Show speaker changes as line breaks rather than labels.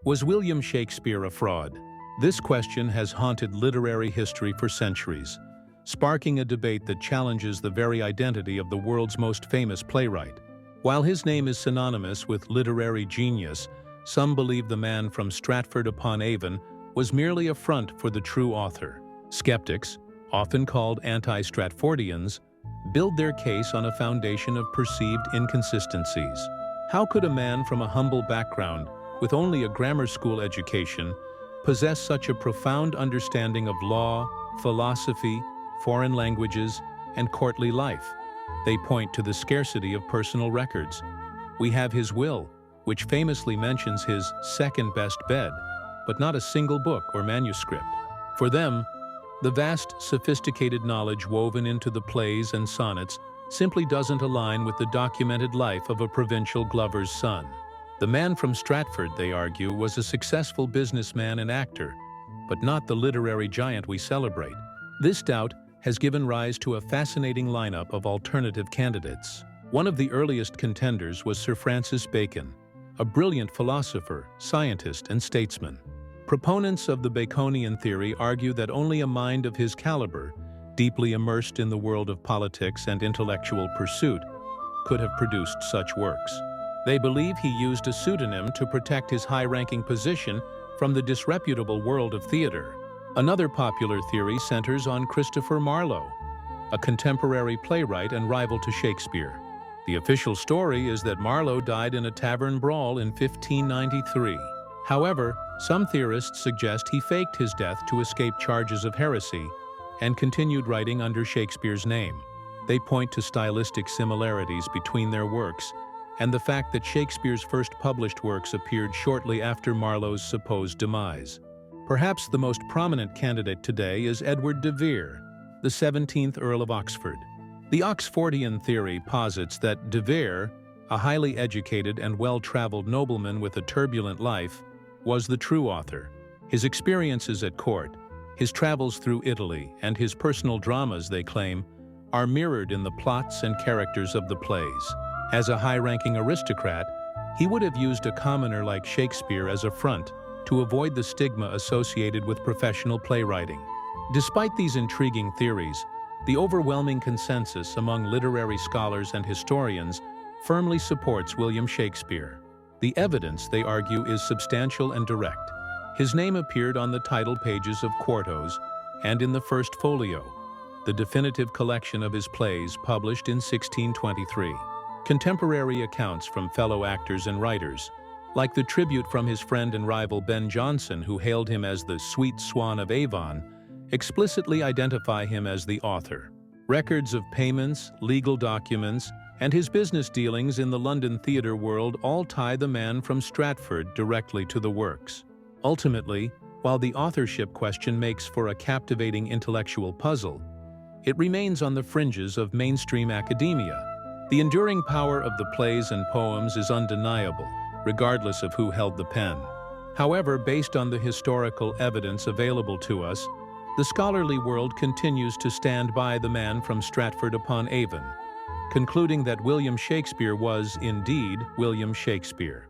Was William Shakespeare a fraud? This question has haunted literary history for centuries, sparking a debate that challenges the very identity of the world's most famous playwright. While his name is synonymous with literary genius, some believe the man from Stratford-upon-Avon was merely a front for the true author. Skeptics, often called anti-Stratfordians, build their case on a foundation of perceived inconsistencies. How could a man from a humble background, with only a grammar school education, possess such a profound understanding of law, philosophy, foreign languages, and courtly life? They point to the scarcity of personal records. We have his will, which famously mentions his second-best bed, but not a single book or manuscript. For them, the vast, sophisticated knowledge woven into the plays and sonnets simply doesn't align with the documented life of a provincial glover's son. The man from Stratford, they argue, was a successful businessman and actor, but not the literary giant we celebrate. This doubt has given rise to a fascinating lineup of alternative candidates. One of the earliest contenders was Sir Francis Bacon, a brilliant philosopher, scientist, and statesman. Proponents of the Baconian theory argue that only a mind of his caliber, deeply immersed in the world of politics and intellectual pursuit, could have produced such works. They believe he used a pseudonym to protect his high-ranking position from the disreputable world of theater. Another popular theory centers on Christopher Marlowe, a contemporary playwright and rival to Shakespeare. The official story is that Marlowe died in a tavern brawl in 1593. However, some theorists suggest he faked his death to escape charges of heresy and continued writing under Shakespeare's name. They point to stylistic similarities between their works and the fact that Shakespeare's first published works appeared shortly after Marlowe's supposed demise. Perhaps the most prominent candidate today is Edward de Vere, the 17th Earl of Oxford. The Oxfordian theory posits that de Vere, a highly educated and well-traveled nobleman with a turbulent life, was the true author. His experiences at court, his travels through Italy, and his personal dramas, they claim, are mirrored in the plots and characters of the plays. As a high-ranking aristocrat, he would have used a commoner like Shakespeare as a front to avoid the stigma associated with professional playwriting. Despite these intriguing theories, the overwhelming consensus among literary scholars and historians firmly supports William Shakespeare. The evidence, they argue, is substantial and direct. His name appeared on the title pages of quartos and in the First Folio, the definitive collection of his plays published in 1623. Contemporary accounts from fellow actors and writers, like the tribute from his friend and rival Ben Jonson, who hailed him as the sweet swan of Avon, explicitly identify him as the author. Records of payments, legal documents, and his business dealings in the London theatre world all tie the man from Stratford directly to the works. Ultimately, while the authorship question makes for a captivating intellectual puzzle, it remains on the fringes of mainstream academia. The enduring power of the plays and poems is undeniable, regardless of who held the pen. However, based on the historical evidence available to us, the scholarly world continues to stand by the man from Stratford-upon-Avon, concluding that William Shakespeare was, indeed, William Shakespeare.